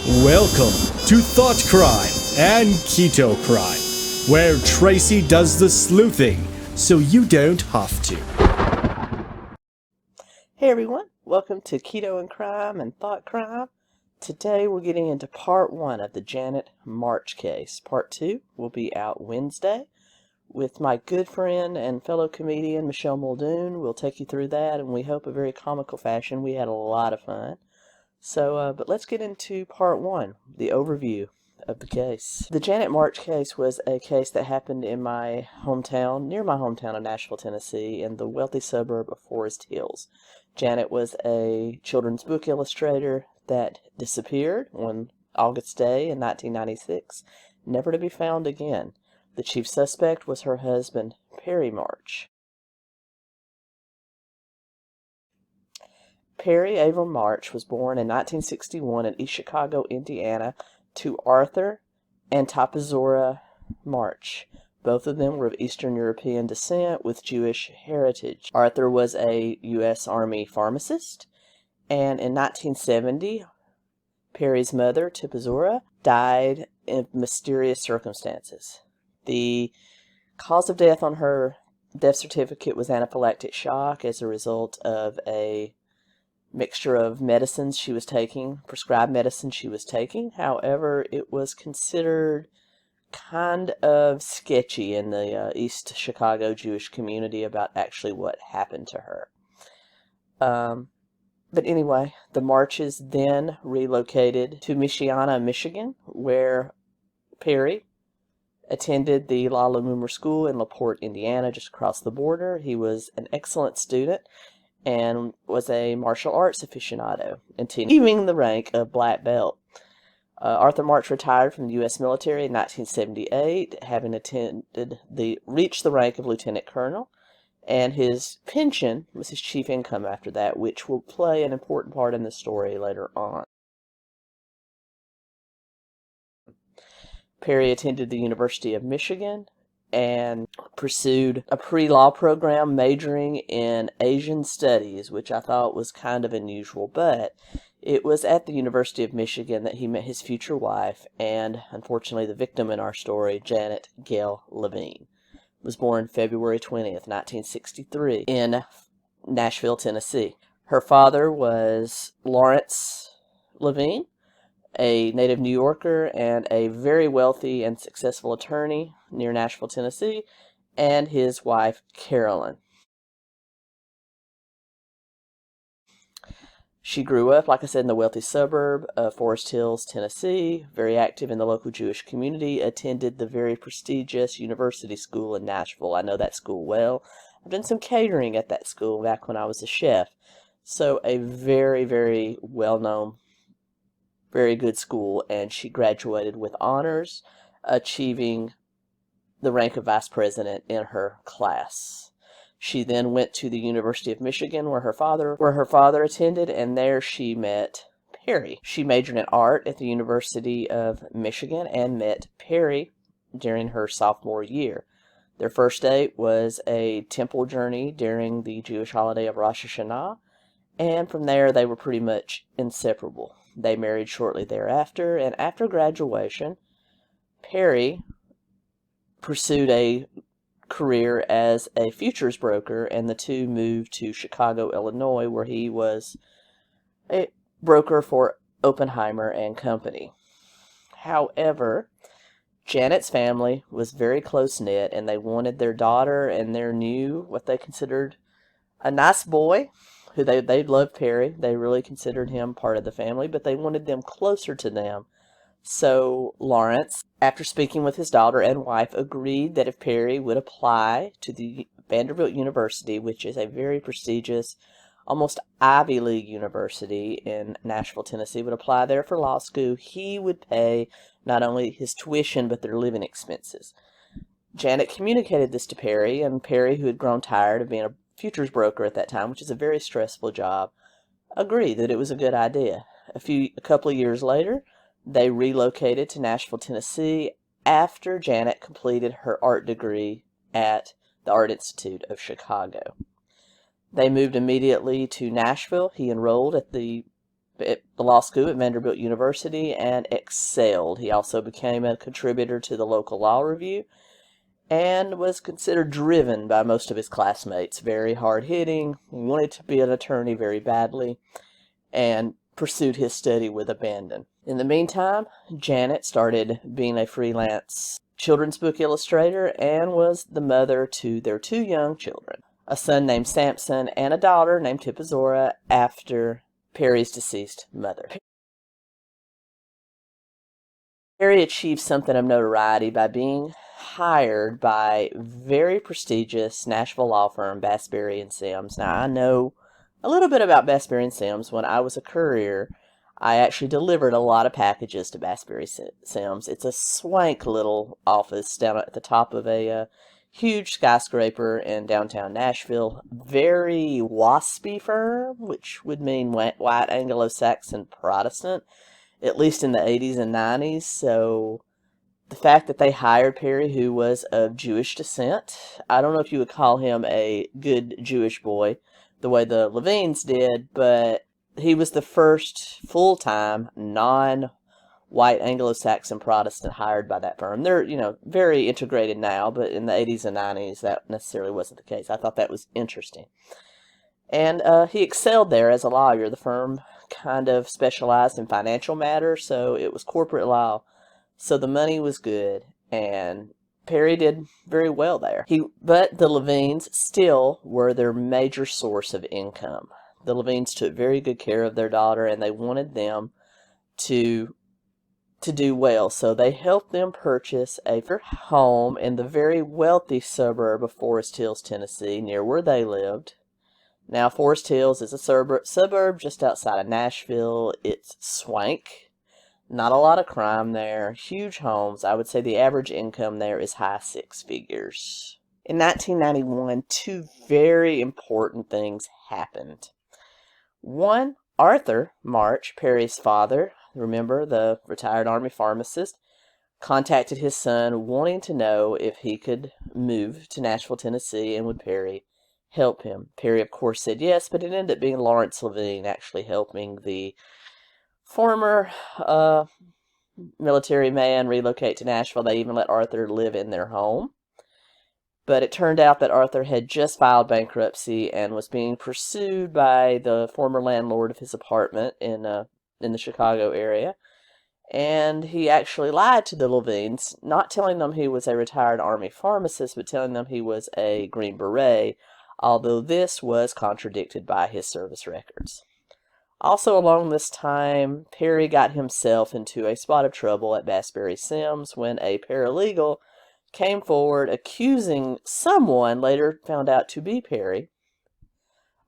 Welcome to Thought Crime and Keto Crime, where Tracy does the sleuthing so you don't have to. Hey everyone, welcome to Keto and Crime and Thought Crime. Today we're getting into part 1 of the Janet March case. Part 2 will be out Wednesday with my good friend and fellow comedian Michelle Muldoon. We'll take you through that, and we hope a very comical fashion. We had a lot of fun. But let's get into part 1, the overview of the case. The Janet March case was a case that happened in my hometown, near my hometown of Nashville, Tennessee, in the wealthy suburb of Forest Hills. Janet was a children's book illustrator that disappeared on August Day in 1996, never to be found again. The chief suspect was her husband, Perry March. Perry Avon March was born in 1961 in East Chicago, Indiana, to Arthur and Tapazora March. Both of them were of Eastern European descent with Jewish heritage. Arthur was a U.S. Army pharmacist, and in 1970, Perry's mother, Tapazora, died in mysterious circumstances. The cause of death on her death certificate was anaphylactic shock as a result of a mixture of medicines she was taking, prescribed medicine she was taking. However, it was considered kind of sketchy in the East Chicago Jewish community about actually what happened to her. But anyway, the Marches then relocated to Michiana, Michigan, where Perry attended the La Lumumba School in LaPorte, Indiana, just across the border. He was an excellent student and was a martial arts aficionado, achieving the rank of black belt. Arthur March retired from the U.S. military in 1978, having reached the rank of lieutenant colonel, and his pension was his chief income after that, which will play an important part in the story later on. Perry attended the University of Michigan and pursued a pre-law program majoring in Asian studies, which I thought was kind of unusual, but it was at the University of Michigan that he met his future wife and, unfortunately, the victim in our story, Janet Gail Levine. Was born February 20th, 1963, in Nashville, Tennessee. Her father was Lawrence Levine, a native New Yorker and a very wealthy and successful attorney near Nashville, Tennessee, and his wife, Carolyn. She grew up, like I said, in the wealthy suburb of Forest Hills, Tennessee, very active in the local Jewish community, attended the very prestigious University School in Nashville. I know that school well. I've done some catering at that school back when I was a chef. So a very, very well-known, very good school, and she graduated with honors, achieving the rank of vice president in her class. She then went to the University of Michigan where her father attended, and there she met Perry. She majored in art at the University of Michigan and met Perry during her sophomore year. Their first date was a temple journey during the Jewish holiday of Rosh Hashanah, and from there they were pretty much inseparable. They married shortly thereafter, and after graduation, Perry pursued a career as a futures broker, and the two moved to Chicago, Illinois, where he was a broker for Oppenheimer and Company. However, Janet's family was very close-knit, and they wanted their daughter and their new, what they considered a nice boy, who they loved Perry. They really considered him part of the family, but they wanted them closer to them. So Lawrence, after speaking with his daughter and wife, agreed that if Perry would apply to the Vanderbilt University, which is a very prestigious, almost Ivy League university in Nashville, Tennessee, would apply there for law school, he would pay not only his tuition but their living expenses. Janet communicated this to Perry, and Perry, who had grown tired of being a futures broker at that time, which is a very stressful job, agreed that it was a good idea. A couple of years later, they relocated to Nashville, Tennessee after Janet completed her art degree at the Art Institute of Chicago. They moved immediately to Nashville. He enrolled at the at the law school at Vanderbilt University and excelled. He also became a contributor to the local law review and was considered driven by most of his classmates. Very hard-hitting, wanted to be an attorney very badly, and pursued his study with abandon. In the meantime, Janet started being a freelance children's book illustrator and was the mother to their 2 young children, a son named Samson and a daughter named Tipazora after Perry's deceased mother. Perry achieved something of notoriety by being hired by very prestigious Nashville law firm Bassberry and Sims. Now, I know a little bit about Bassberry and Sims. When I was a courier, I actually delivered a lot of packages to Bassberry Sims. It's a swank little office down at the top of a huge skyscraper in downtown Nashville. Very waspy firm, which would mean white Anglo-Saxon Protestant, at least in the 80s and 90s. So the fact that they hired Perry, who was of Jewish descent, I don't know if you would call him a good Jewish boy the way the Levines did, but he was the first full-time, non-white Anglo-Saxon Protestant hired by that firm. They're, very integrated now, but in the 80s and 90s, that necessarily wasn't the case. I thought that was interesting. And he excelled there as a lawyer. The firm kind of specialized in financial matters, so it was corporate law. So the money was good, and Perry did very well there. But the Levines still were their major source of income. The Levines took very good care of their daughter, and they wanted them to do well. So they helped them purchase a home in the very wealthy suburb of Forest Hills, Tennessee, near where they lived. Now, Forest Hills is a suburb just outside of Nashville. It's swank. Not a lot of crime there. Huge homes. I would say the average income there is high 6 figures. In 1991, 2 very important things happened. One, Arthur March, Perry's father, remember the retired Army pharmacist, contacted his son wanting to know if he could move to Nashville, Tennessee, and would Perry help him. Perry, of course, said yes, but it ended up being Lawrence Levine actually helping the former military man relocate to Nashville. They even let Arthur live in their home. But it turned out that Arthur had just filed bankruptcy and was being pursued by the former landlord of his apartment in the Chicago area. And he actually lied to the Levines, not telling them he was a retired Army pharmacist, but telling them he was a Green Beret, although this was contradicted by his service records. Also along this time, Perry got himself into a spot of trouble at Bassberry Sims when a paralegal came forward accusing someone, later found out to be Perry,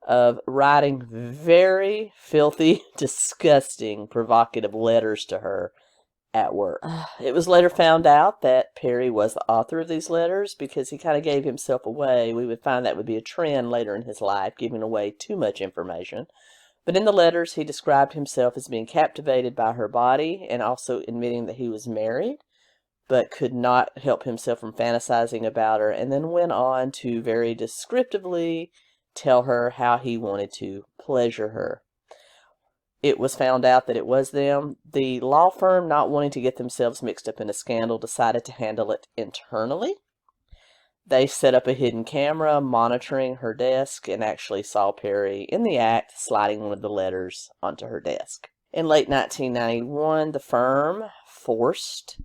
of writing very filthy, disgusting, provocative letters to her at work. It was later found out that Perry was the author of these letters because he kind of gave himself away. We would find that would be a trend later in his life, giving away too much information. But in the letters, he described himself as being captivated by her body and also admitting that he was married, but could not help himself from fantasizing about her, and then went on to very descriptively tell her how he wanted to pleasure her. It was found out that it was them. The law firm, not wanting to get themselves mixed up in a scandal, decided to handle it internally. They set up a hidden camera monitoring her desk and actually saw Perry in the act sliding one of the letters onto her desk. In late 1991, the firm forced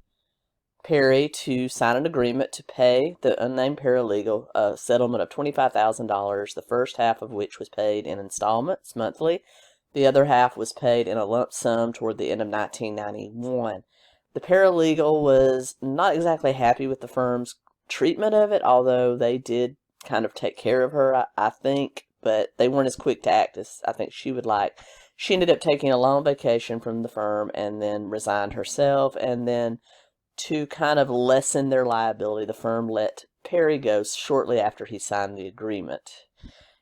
Perry to sign an agreement to pay the unnamed paralegal a settlement of $25,000, the first half of which was paid in installments monthly. The other half was paid in a lump sum toward the end of 1991. The paralegal was not exactly happy with the firm's treatment of it, although they did kind of take care of her, I think, but they weren't as quick to act as I think she would like. She ended up taking a long vacation from the firm and then resigned herself, and then to kind of lessen their liability, the firm let Perry go shortly after he signed the agreement.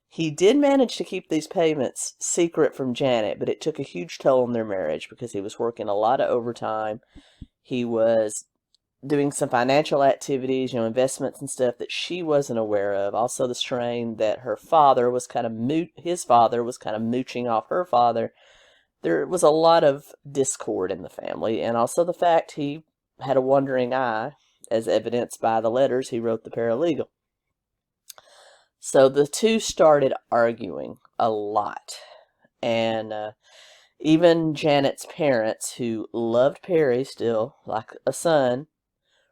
He did manage to keep these payments secret from Janet, but it took a huge toll on their marriage because he was working a lot of overtime. He was doing some financial activities, investments and stuff that she wasn't aware of. Also the strain that her father was his father was kind of mooching off her father. there was a lot of discord in the family, and also the fact he had a wandering eye, as evidenced by the letters he wrote the paralegal. So the two started arguing a lot, and even Janet's parents, who loved Perry still like a son,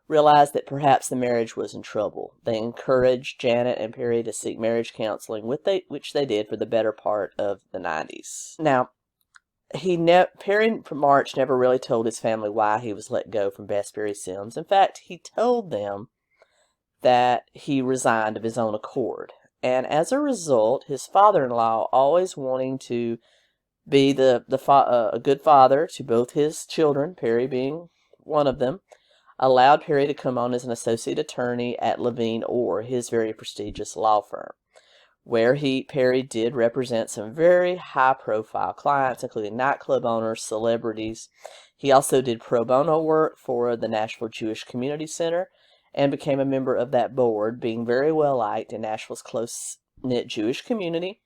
realized that perhaps the marriage was in trouble. They encouraged Janet and Perry to seek marriage counseling, which they did for the better part of the 90s. Now, Perry March never really told his family why he was let go from Bass-Berry Sims. In fact, he told them that he resigned of his own accord. And as a result, his father-in-law, always wanting to be a good father to both his children, Perry being one of them, allowed Perry to come on as an associate attorney at Levine Orr, his very prestigious law firm, where Perry did represent some very high-profile clients, including nightclub owners, celebrities. He also did pro bono work for the Nashville Jewish Community Center and became a member of that board, being very well liked in Nashville's close-knit Jewish community,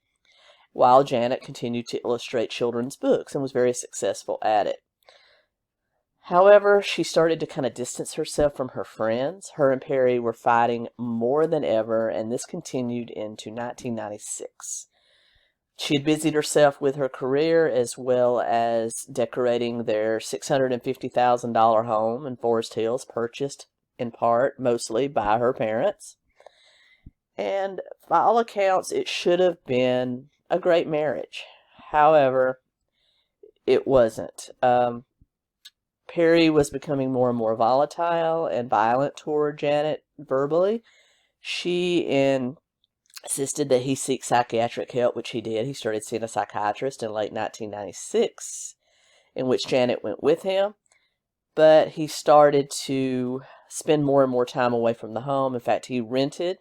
while Janet continued to illustrate children's books and was very successful at it. However, she started to kind of distance herself from her friends. Her and Perry were fighting more than ever, and this continued into 1996. She had busied herself with her career as well as decorating their $650,000 home in Forest Hills, purchased in part mostly by her parents. And by all accounts, it should have been a great marriage. However, it wasn't. Perry was becoming more and more volatile and violent toward Janet verbally. She insisted that he seek psychiatric help, which he did. He started seeing a psychiatrist in late 1996, in which Janet went with him. But he started to spend more and more time away from the home. In fact, he rented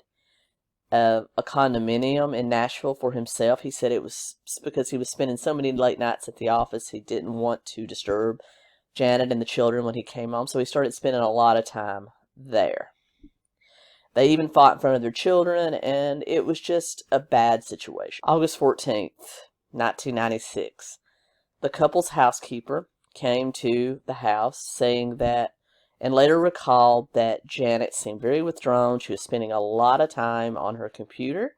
a condominium in Nashville for himself. He said it was because he was spending so many late nights at the office, he didn't want to disturb Janet and the children when he came home, so he started spending a lot of time there. They even fought in front of their children, and it was just a bad situation. August 14th, 1996, the couple's housekeeper came to the house saying that, and later recalled that Janet seemed very withdrawn. She was spending a lot of time on her computer.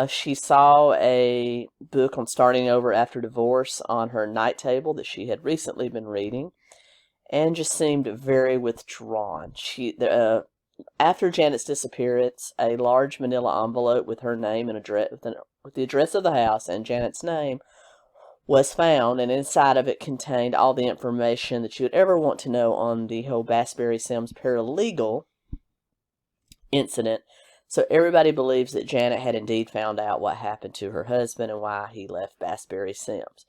She saw a book on starting over after divorce on her night table that she had recently been reading, and just seemed very withdrawn. After Janet's disappearance, a large manila envelope with her name and address, with the address of the house and Janet's name, was found, and inside of it contained all the information that you would ever want to know on the whole Bass-Berry Sims paralegal incident. So everybody believes that Janet had indeed found out what happened to her husband and why he left Bass-Berry Sims.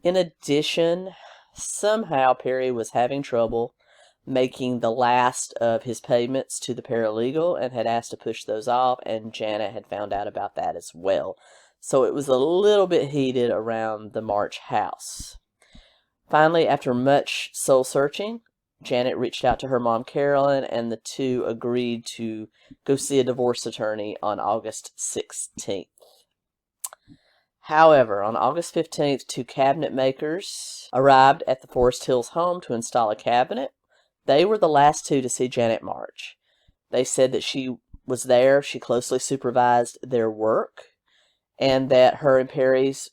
In addition, somehow Perry was having trouble making the last of his payments to the paralegal and had asked to push those off, and Janet had found out about that as well. So it was a little bit heated around the March house. Finally, after much soul searching, Janet reached out to her mom, Carolyn, and the two agreed to go see a divorce attorney on August 16th. However, on August 15th, two cabinet makers arrived at the Forest Hills home to install a cabinet. They were the last two to see Janet March. They said that she was there, she closely supervised their work, and that her and Perry's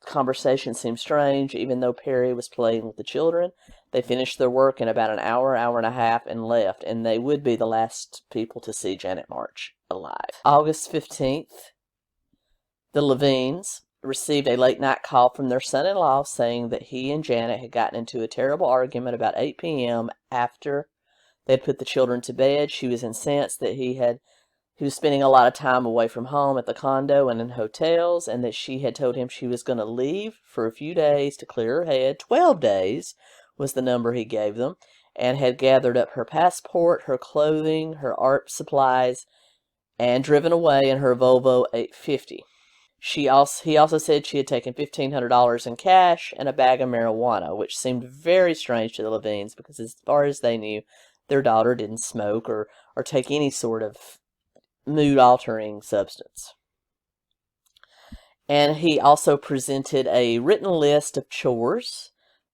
conversation seemed strange, even though Perry was playing with the children. They finished their work in about an hour, hour and a half, and left, and they would be the last people to see Janet March alive. August 15th, the Levines received a late-night call from their son-in-law saying that he and Janet had gotten into a terrible argument about 8 p.m. after they had put the children to bed. She was incensed that he was spending a lot of time away from home at the condo and in hotels, and that she had told him she was going to leave for a few days to clear her head. 12 days was the number he gave them, and had gathered up her passport, her clothing, her art supplies, and driven away in her Volvo 850. He also said she had taken $1,500 in cash and a bag of marijuana, which seemed very strange to the Levines because, as far as they knew, their daughter didn't smoke or take any sort of mood-altering substance. And he also presented a written list of chores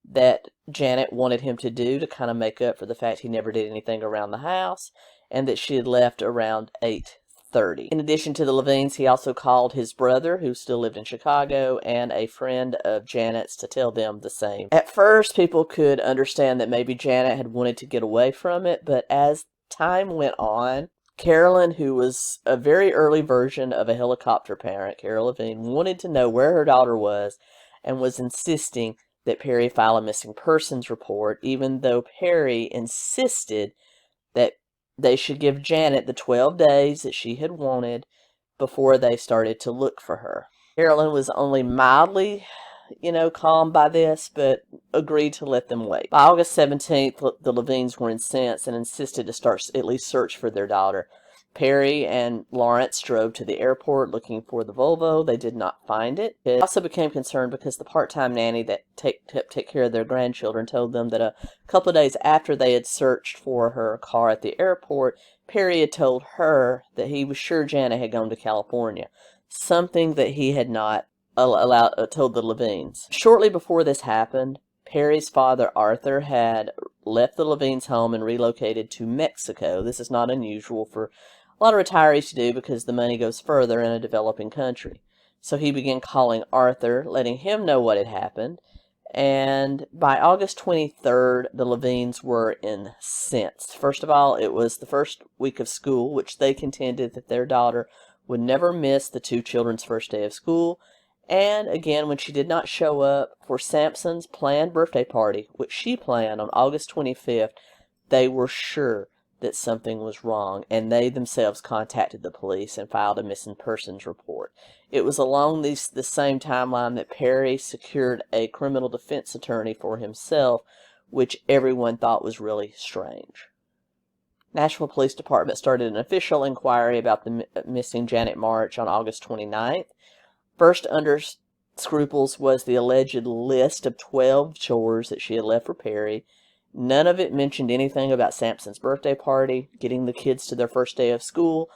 that Janet wanted him to do to kind of make up for the fact he never did anything around the house and that she had left around 8:30. In addition to the Levines, he also called his brother, who still lived in Chicago, and a friend of Janet's to tell them the same. At first, people could understand that maybe Janet had wanted to get away from it, but as time went on, Carolyn, who was a very early version of a helicopter parent, Carol Levine, wanted to know where her daughter was and was insisting that Perry file a missing persons report, even though Perry insisted that they should give Janet the 12 days that she had wanted before they started to look for her. Carolyn was only mildly, calmed by this, but agreed to let them wait. By August 17th, the Levines were incensed and insisted to start at least search for their daughter. Perry and Lawrence drove to the airport looking for the Volvo. They did not find it. They also became concerned because the part-time nanny that take care of their grandchildren told them that a couple of days after they had searched for her car at the airport, Perry had told her that he was sure Janet had gone to California, something that he had not told the Levines. Shortly before this happened, Perry's father, Arthur, had left the Levines' home and relocated to Mexico. This is not unusual for a lot of retirees to do because the money goes further in a developing country. So he began calling Arthur, letting him know what had happened. And by August 23rd, the Levines were incensed. First of all, it was the first week of school, which they contended that their daughter would never miss the two children's first day of school. And again, when she did not show up for Sampson's planned birthday party, which she planned on August 25th, they were sure that something was wrong, and they themselves contacted the police and filed a missing persons report. It was along the same timeline that Perry secured a criminal defense attorney for himself, which everyone thought was really strange. Nashville Police Department started an official inquiry about the missing Janet March on August 29th. First under scruples was the alleged list of 12 chores that she had left for Perry. None of it mentioned anything about Sampson's birthday party, getting the kids to their first day of school,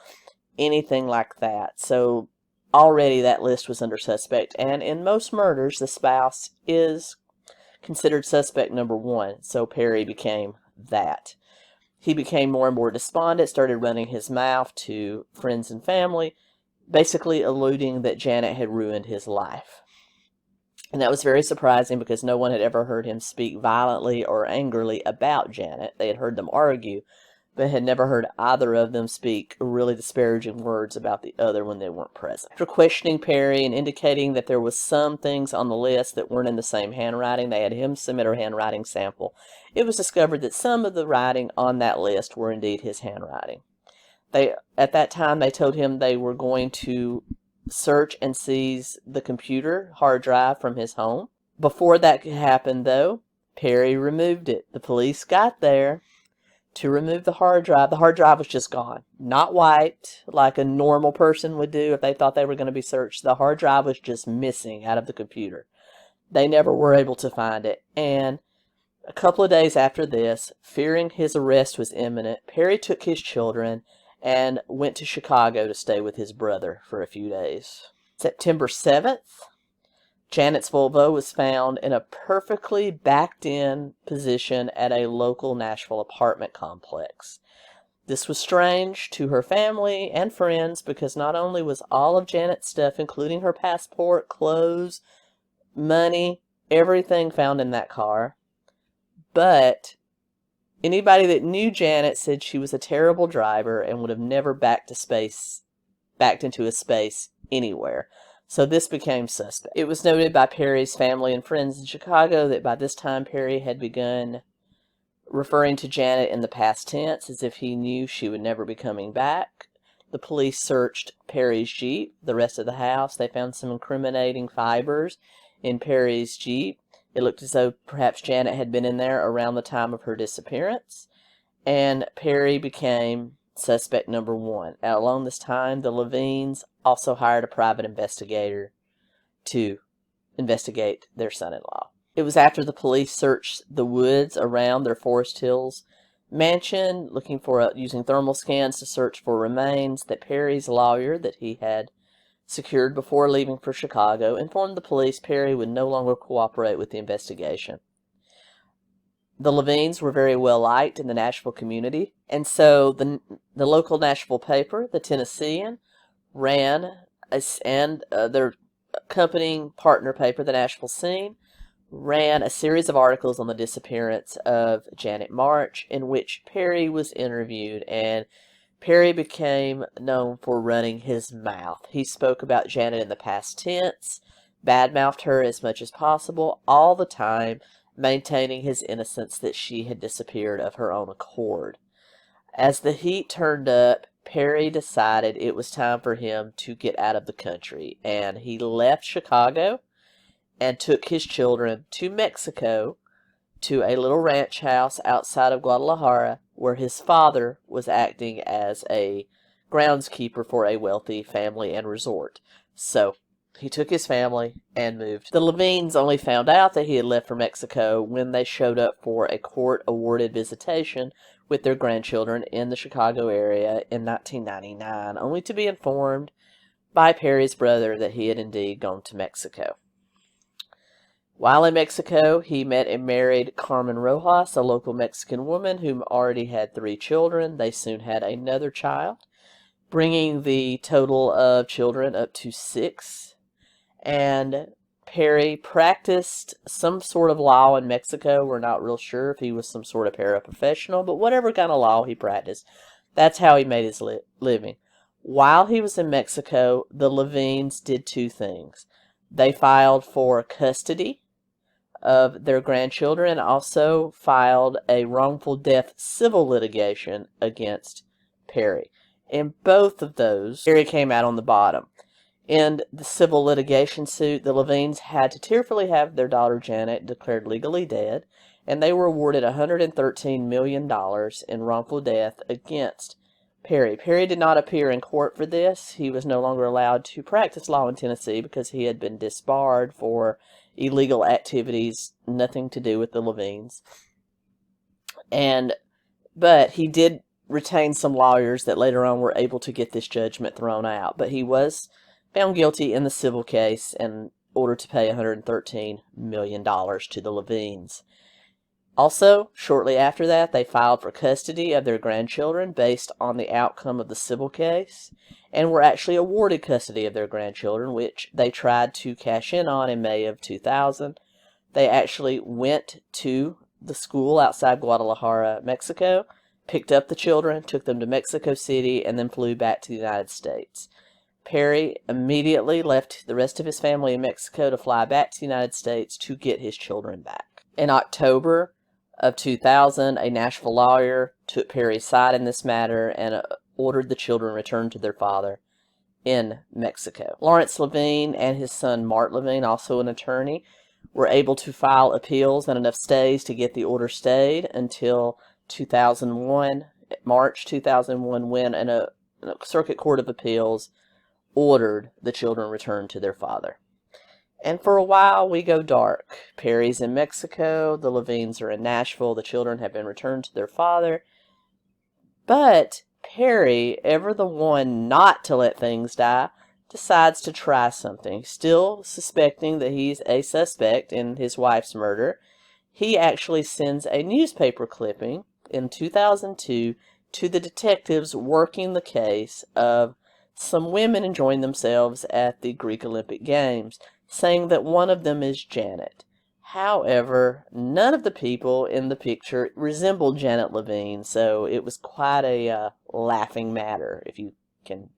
anything like that. So already that list was under suspect. And in most murders, the spouse is considered suspect number one. So Perry became that. He became more and more despondent, started running his mouth to friends and family, basically alluding that Janet had ruined his life. And that was very surprising because no one had ever heard him speak violently or angrily about Janet. They had heard them argue, but had never heard either of them speak really disparaging words about the other when they weren't present. After questioning Perry and indicating that there was some things on the list that weren't in the same handwriting, they had him submit her handwriting sample. It was discovered that some of the writing on that list were indeed his handwriting. At that time, they told him they were going to search and seize the computer hard drive from his home. Before that could happen, though, Perry removed it. The police got there to remove the hard drive. The hard drive was just gone. Not wiped like a normal person would do if they thought they were going to be searched. The hard drive was just missing out of the computer. They never were able to find it. And a couple of days after this, fearing his arrest was imminent, Perry took his children and went to Chicago to stay with his brother for a few days. September 7th, Janet's Volvo was found in a perfectly backed-in position at a local Nashville apartment complex. This was strange to her family and friends because not only was all of Janet's stuff, including her passport, clothes, money, everything found in that car, but anybody that knew Janet said she was a terrible driver and would have never backed into a space anywhere. So this became suspect. It was noted by Perry's family and friends in Chicago that by this time Perry had begun referring to Janet in the past tense as if he knew she would never be coming back. The police searched Perry's Jeep, the rest of the house. They found some incriminating fibers in Perry's Jeep. It looked as though perhaps Janet had been in there around the time of her disappearance, and Perry became suspect number one. Along this time, the Levines also hired a private investigator to investigate their son-in-law. It was after the police searched the woods around their Forest Hills mansion, using thermal scans to search for remains, that Perry's lawyer that he had secured before leaving for Chicago, informed the police Perry would no longer cooperate with the investigation. The Levines were very well liked in the Nashville community, and so the local Nashville paper, the Tennessean, ran, and their accompanying partner paper, the Nashville Scene, ran a series of articles on the disappearance of Janet March, in which Perry was interviewed, and Perry became known for running his mouth. He spoke about Janet in the past tense, badmouthed her as much as possible, all the time maintaining his innocence that she had disappeared of her own accord. As the heat turned up, Perry decided it was time for him to get out of the country, and he left Chicago and took his children to Mexico, to a little ranch house outside of Guadalajara, where his father was acting as a groundskeeper for a wealthy family and resort. So he took his family and moved. The Levines only found out that he had left for Mexico when they showed up for a court-awarded visitation with their grandchildren in the Chicago area in 1999, only to be informed by Perry's brother that he had indeed gone to Mexico. While in Mexico, he met and married Carmen Rojas, a local Mexican woman who already had 3 children. They soon had another child, bringing the total of children up to 6. And Perry practiced some sort of law in Mexico. We're not real sure if he was some sort of paraprofessional, but whatever kind of law he practiced, that's how he made his living. While he was in Mexico, the Levines did 2 things. They filed for custody of their grandchildren and also filed a wrongful death civil litigation against Perry. In both of those, Perry came out on the bottom. In the civil litigation suit, the Levines had to tearfully have their daughter Janet declared legally dead, and they were awarded $113 million in wrongful death against Perry. Perry did not appear in court for this. He was no longer allowed to practice law in Tennessee because he had been disbarred for illegal activities, nothing to do with the Levines. But he did retain some lawyers that later on were able to get this judgment thrown out. But he was found guilty in the civil case and ordered to pay $113 million to the Levines. Also, shortly after that, they filed for custody of their grandchildren based on the outcome of the civil case, and were actually awarded custody of their grandchildren, which they tried to cash in on in May of 2000. They actually went to the school outside Guadalajara, Mexico, picked up the children, took them to Mexico City, and then flew back to the United States. Perry immediately left the rest of his family in Mexico to fly back to the United States to get his children back. In October of 2000, a Nashville lawyer took Perry's side in this matter and ordered the children returned to their father in Mexico. Lawrence Levine and his son Mart Levine, also an attorney, were able to file appeals and enough stays to get the order stayed until 2001, March 2001, when a Circuit Court of Appeals ordered the children returned to their father. And for a while, we go dark. Perry's in Mexico, the Levines are in Nashville, the children have been returned to their father. But Perry, ever the one not to let things die, decides to try something. Still suspecting that he's a suspect in his wife's murder, he actually sends a newspaper clipping in 2002 to the detectives working the case of some women enjoying themselves at the Greek Olympic Games, saying that one of them is Janet. However, none of the people in the picture resembled Janet Levine, so it was quite a laughing matter, if you can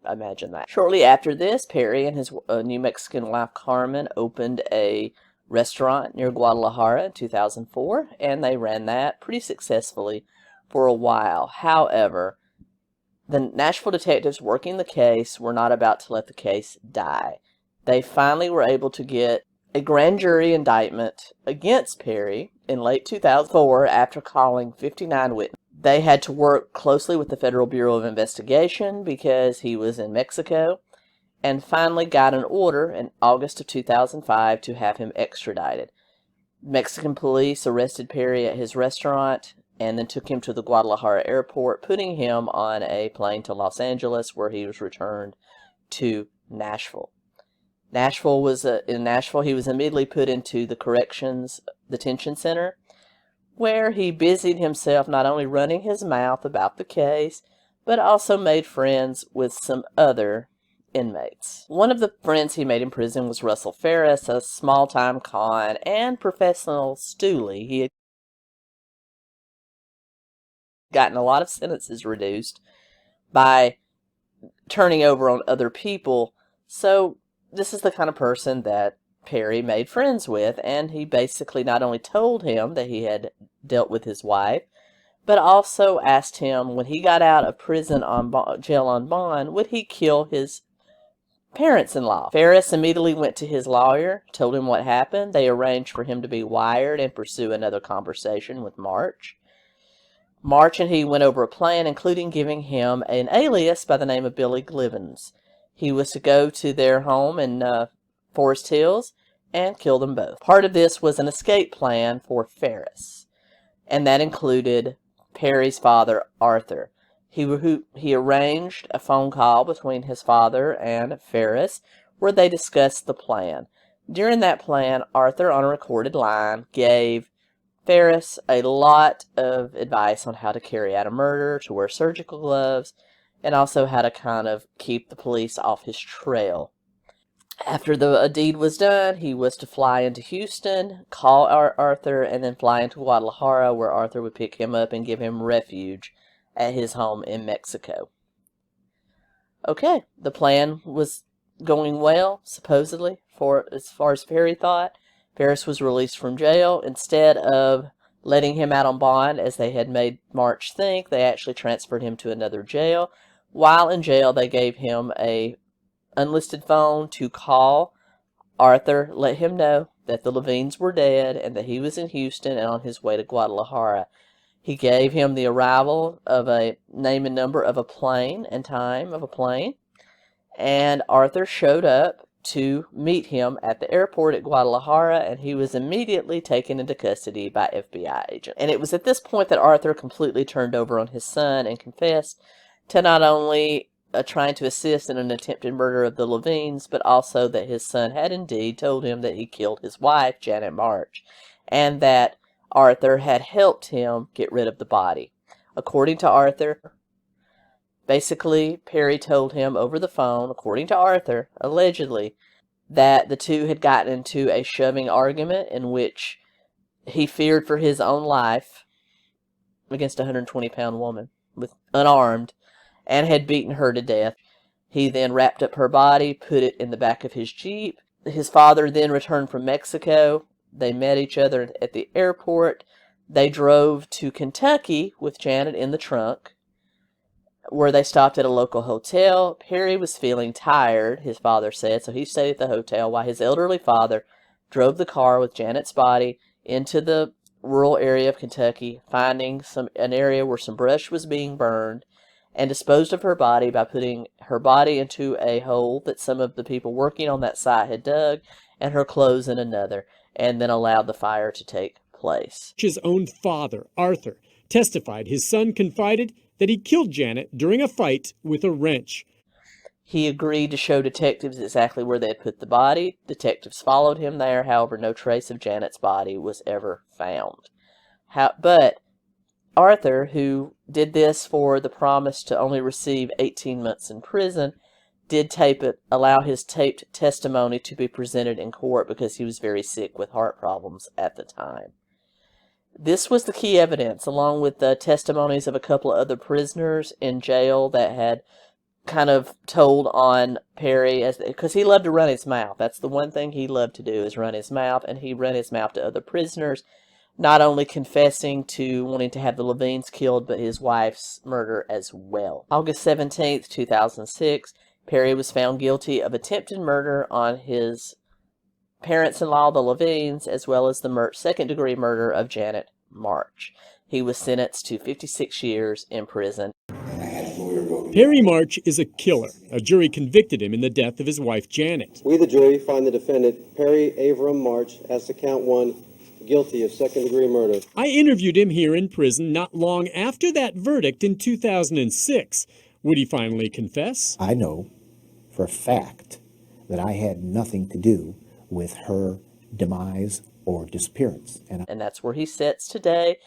imagine that. Shortly after this, Perry and his New Mexican wife Carmen opened a restaurant near Guadalajara in 2004, and they ran that pretty successfully for a while. However, the Nashville detectives working the case were not about to let the case die. They finally were able to get a grand jury indictment against Perry in late 2004 after calling 59 witnesses. They had to work closely with the Federal Bureau of Investigation because he was in Mexico, and finally got an order in August of 2005 to have him extradited. Mexican police arrested Perry at his restaurant and then took him to the Guadalajara airport, putting him on a plane to Los Angeles, where he was returned to Nashville. In Nashville, he was immediately put into the corrections detention center, where he busied himself not only running his mouth about the case, but also made friends with some other inmates. One of the friends he made in prison was Russell Ferris, a small-time con and professional stoolie. He had gotten a lot of sentences reduced by turning over on other people, so this is the kind of person that Perry made friends with, and he basically not only told him that he had dealt with his wife, but also asked him, when he got out of prison on jail on bond, would he kill his parents-in-law. Ferris immediately went to his lawyer, told him what happened. They arranged for him to be wired and pursue another conversation with March. March and he went over a plan, including giving him an alias by the name of Billy Glivens. He was to go to their home in Forest Hills and kill them both. Part of this was an escape plan for Ferris, and that included Perry's father, Arthur. He arranged a phone call between his father and Ferris where they discussed the plan. During that plan, Arthur, on a recorded line, gave Ferris a lot of advice on how to carry out a murder, to wear surgical gloves, and also how to kind of keep the police off his trail. After the deed was done, he was to fly into Houston, call Arthur, and then fly into Guadalajara, where Arthur would pick him up and give him refuge at his home in Mexico. Okay, the plan was going well, supposedly, as far as Perry thought. Ferris was released from jail. Instead of letting him out on bond, as they had made March think, they actually transferred him to another jail. While in jail, they gave him a unlisted phone to call Arthur, let him know that the Levines were dead and that he was in Houston and on his way to Guadalajara. He gave him the arrival of a name and number of a plane and time of a plane, and Arthur showed up to meet him at the airport at Guadalajara, and he was immediately taken into custody by FBI agents. And it was at this point that Arthur completely turned over on his son and confessed to not only trying to assist in an attempted murder of the Levines, but also that his son had indeed told him that he killed his wife, Janet March, and that Arthur had helped him get rid of the body. According to Arthur, basically, Perry told him over the phone, according to Arthur, allegedly, that the two had gotten into a shoving argument in which he feared for his own life against a 120-pound woman, unarmed, and had beaten her to death. He then wrapped up her body, put it in the back of his Jeep. His father then returned from Mexico. They met each other at the airport. They drove to Kentucky with Janet in the trunk, where they stopped at a local hotel. Perry was feeling tired, his father said, so he stayed at the hotel while his elderly father drove the car with Janet's body into the rural area of Kentucky, finding an area where some brush was being burned, and disposed of her body by putting her body into a hole that some of the people working on that site had dug, and her clothes in another, and then allowed the fire to take place. His own father, Arthur, testified his son confided that he killed Janet during a fight with a wrench. He agreed to show detectives exactly where they had put the body. Detectives followed him there. However, no trace of Janet's body was ever found. But Arthur, who did this for the promise to only receive 18 months in prison, did allow his taped testimony to be presented in court because he was very sick with heart problems at the time. This was the key evidence, along with the testimonies of a couple of other prisoners in jail that had kind of told on Perry, because he loved to run his mouth. That's the one thing he loved to do, is run his mouth, and he ran his mouth to other prisoners, not only confessing to wanting to have the Levines killed, but his wife's murder as well. August 17th, 2006, Perry was found guilty of attempted murder on his parents-in-law, the Levines, as well as the second-degree murder of Janet March. He was sentenced to 56 years in prison. Perry March is a killer. A jury convicted him in the death of his wife, Janet. We, the jury, find the defendant, Perry Avram March, as to count one, guilty of second-degree murder. I interviewed him here in prison not long after that verdict in 2006. Would he finally confess? I know for a fact that I had nothing to do with her demise or disappearance. And that's where he sits today,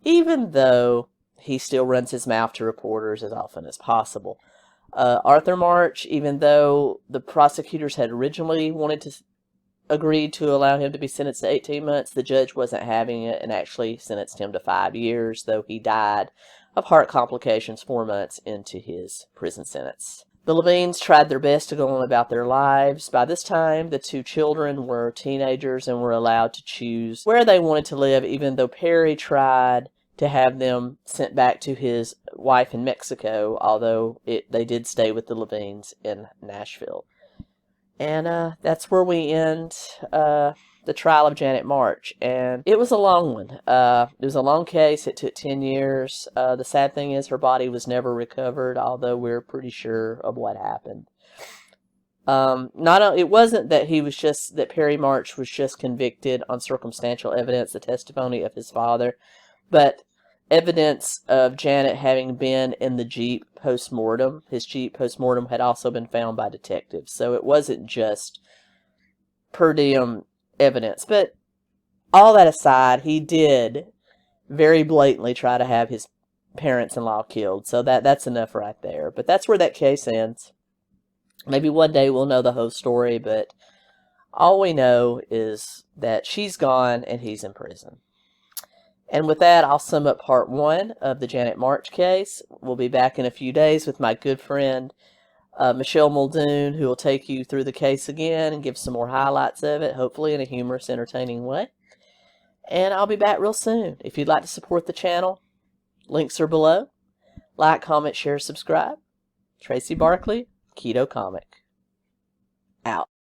even though he still runs his mouth to reporters as often as possible. Arthur March, even though the prosecutors had originally agreed to allow him to be sentenced to 18 months, the judge wasn't having it and actually sentenced him to 5 years, though he died of heart complications 4 months into his prison sentence. The Levines tried their best to go on about their lives. By this time, the 2 children were teenagers and were allowed to choose where they wanted to live, even though Perry tried to have them sent back to his wife in Mexico, although they did stay with the Levines in Nashville. And that's where we end the trial of Janet March. And it was a long one. It was a long case. It took 10 years. The sad thing is her body was never recovered, although we're pretty sure of what happened. It wasn't that that Perry March was just convicted on circumstantial evidence, the testimony of his father, but evidence of Janet having been in the Jeep post-mortem. His Jeep post-mortem had also been found by detectives, so it wasn't just per diem evidence. But all that aside, he did very blatantly try to have his parents-in-law killed, so that's enough right there. But that's where that case ends. Maybe one day we'll know the whole story, but all we know is that she's gone and he's in prison. And with that, I'll sum up part 1 of the Janet March case. We'll be back in a few days with my good friend Michelle Muldoon, who will take you through the case again and give some more highlights of it, hopefully in a humorous, entertaining way. And I'll be back real soon. If you'd like to support the channel, links are below. Like, comment, share, subscribe. Tracy Barkley, Keto Comic.